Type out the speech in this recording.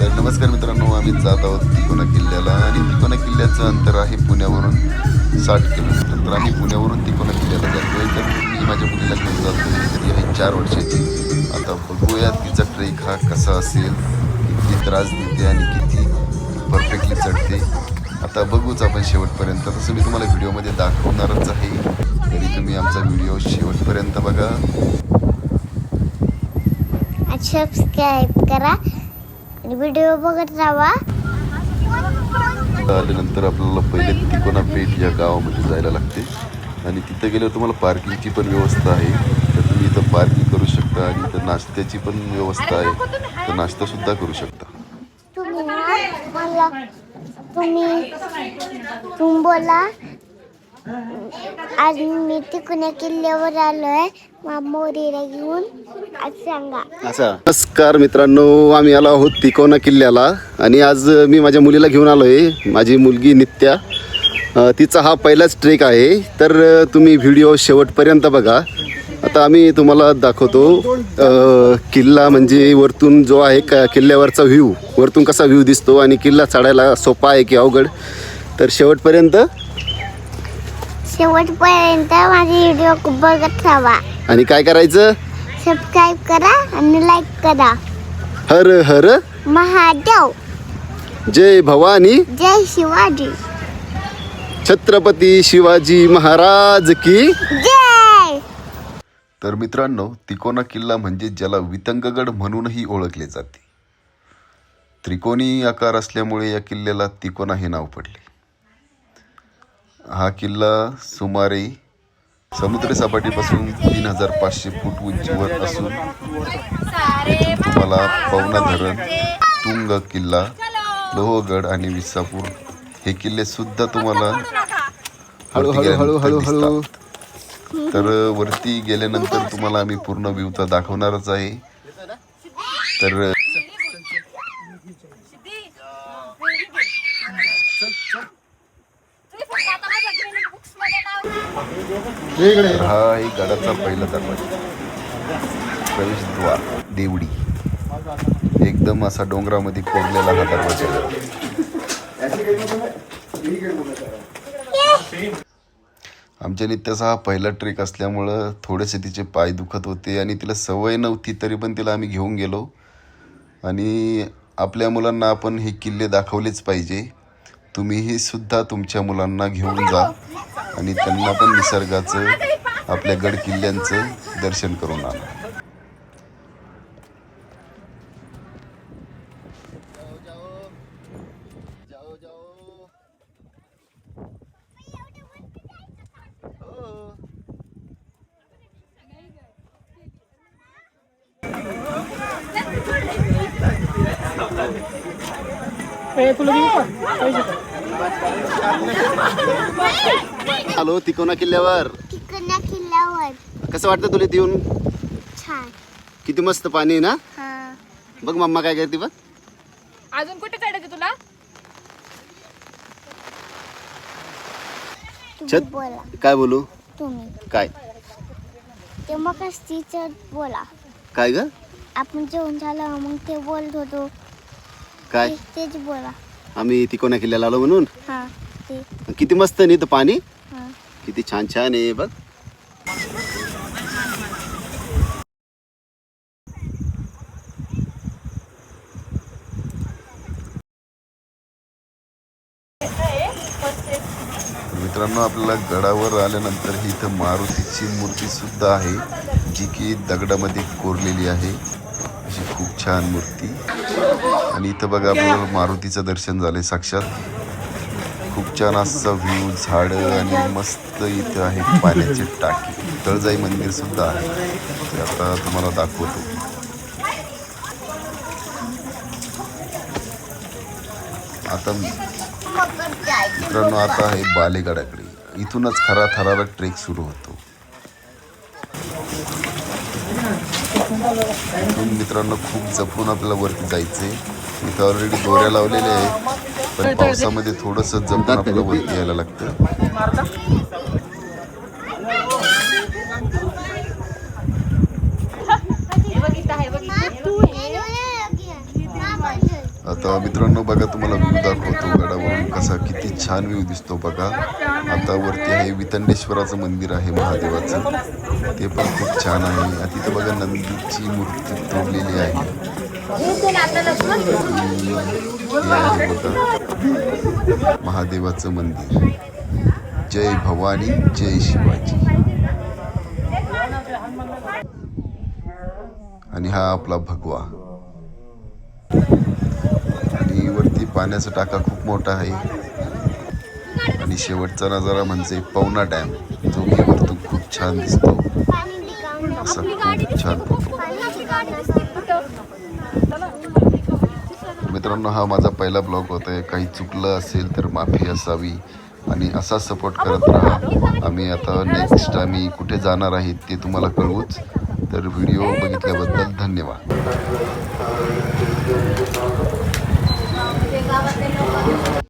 तर नमस्कार मित्रांनो, आम्ही जात आहोत तिकोना किल्ल्याला आणि तिकोना किल्ल्याचं अंतर आहे पुण्यावरून 60 किलोमीटर. तर आम्ही पुण्यावरून तिकोना किल्ल्याला जातोय. तर मी माझ्या मुलीला घेऊन जातोय. ती आहे 4 वर्षाची. आता बघूया तिचा ट्रेक हा कसा असेल, किती त्रास देते आणि किती परफेक्टली चढते. आता बघूच आपण शेवटपर्यंत. तसं मी तुम्हाला व्हिडिओमध्ये दाखवणारच आहे, तरी तुम्ही आमचा व्हिडिओ शेवटपर्यंत बघा. सबस्क्राईब करा आणि व्हिडिओ बघत राहा. आल्यानंतर आपल्याला पहिले तिकोना पेठ या गावामध्ये जायला लागते आणि तिथे गेल्यावर तुम्हाला पार्किंगची पण व्यवस्था आहे. तर तुम्ही इथं पार्किंग करू शकता आणि इथं नाश्त्याची पण व्यवस्था आहे, तर नाश्तासुद्धा करू शकता. तुम्ही बोला. आज मी तिकोना किल्ल्यावर आलोय मोरीला घेऊन. आज सांगा. नमस्कार मित्रांनो, आम्ही आलो आहोत तिकोना किल्ल्याला आणि आज मी माझ्या मुलीला घेऊन आलोय. माझी मुलगी नित्या, तिचा हा पहिलाच ट्रेक आहे. तर तुम्ही व्हिडिओ शेवटपर्यंत बघा. आता आम्ही तुम्हाला दाखवतो किल्ला, म्हणजे वरतून जो आहे किल्ल्यावरचा व्ह्यू, वरतून कसा व्ह्यू दिसतो आणि किल्ला चढायला सोपा आहे की अवघड. तर शेवटपर्यंत माझे व्हिडिओ बघत राहा. आणि काय करायचं, सबस्क्राईब करा आणि लाईक करा. हर हर महादेव, जय भवानी, जय शिवाजी, छत्रपती शिवाजी महाराज की जय. तर मित्रांनो, तिकोना किल्ला म्हणजे ज्याला वितंगगड म्हणूनही ओळखले जाते. त्रिकोणी आकार असल्यामुळे या किल्ल्याला तिकोना हे नाव पडले. हा किल्ला सुमारे समुद्र सपाटीपासून 3500 फूट उंचीवर असून येथून तुम्हाला पवना धरण, तुंग किल्ला, लोहगड आणि विसापूर हे किल्ले सुद्धा तुम्हाला हळूहळू. तर वरती गेल्यानंतर तुम्हाला आम्ही पूर्ण व्ह्यू तर दाखवणारच आहे. तर हा आहे गडाचा पहिला दरवाजा, प्रवेशद्वार, देवडी. एकदम असा डोंगरामध्ये कोरलेला हा दरवाजा. आमच्या नित्याचा हा पहिला ट्रेक असल्यामुळं थोडेसे तिचे पाय दुखत होते आणि तिला सवय नव्हती, तरी पण तिला आम्ही घेऊन गेलो. आणि आपल्या मुलांना आपण हे किल्ले दाखवलेच पाहिजे. तुम्हीही सुद्धा तुमच्या मुलांना घेऊन जा आणि त्यांना पण निसर्गाचं, आपल्या गड किल्ल्यांचं दर्शन करून आणा. हॅलो, तिकोना किल्ल्यावर कसं वाटतं तुला येऊन? छान. किती मस्त पाणी आहे ना. बघ मम्मा काय करते बघ. अजून कुठे चढायचं तुला? बोला. काय बोलू? तुम्ही काय ते मग टीचर बोला. काय ग? आपण जेवण झालं मग ते बोलत होतो. काय तेच बोला. आम्ही तिकोना किल्ल्याला आलो म्हणून. हा ते. किती मस्त नाही तर पाणी, हा. किती छान छान आहे बघ. मित्रांनो, आपल्याला गडावर आल्यानंतर ही इथं मारुतीची मूर्ती सुद्धा आहे, जी की दगडामध्ये कोरलेली आहे. अशी खूप छान मूर्ती. आणि इथं बघा, आपल्याला मारुतीचं दर्शन झालंय साक्षात. खूप छान असा व्ह्यू, झाडं आणि मस्त इथं आहे पाण्याची टाकी. तळजाई मंदिर सुद्धा आहे, ते आता तुम्हाला दाखवतो. आता मित्रांनो, आता आहे बालेगडाकडे. इथूनच खरा थरारक ट्रेक सुरू होतो. इथून मित्रांनो खूप जपून आपल्याला वरती जायचंय. इथं ऑलरेडी दोऱ्या लावलेल्या आहेत, पण पावसामध्ये थोडंसं जपून आपल्याला वरती यायला लागतं. आता मित्रांनो बघा, तुम्हाला व्ह्यू दाखवतो गडावरून कसा किती छान व्ह्यू दिसतो बघा. आता वरती आहे वितंडेश्वराचं मंदिर आहे महादेवाचं, ते पण खूप छान आहे. तिथं बघा नंदीची मूर्ती तोडलेली आहे. हे आहे बघा महादेवाचं मंदिर. जय भवानी जय शिवाजी. आणि हा आपला भगवा. आणि वरती पाण्याचा टाका खूप मोठा आहे. आणि शेवटचा नजारा म्हणजे पवना डॅम, जो की वरतून खूप छान दिसतो. असा खूप छान फोटो. मित्रांनो हा माझा पहिला ब्लॉग होता आहे. काही चुकलं असेल तर माफी असावी. आणि असा सपोर्ट करत राहा. आम्ही आता नेक्स्ट आम्ही कुठे जाणार आहे ते तुम्हाला कळवूच. तर व्हिडिओ बघितल्याबद्दल धन्यवाद.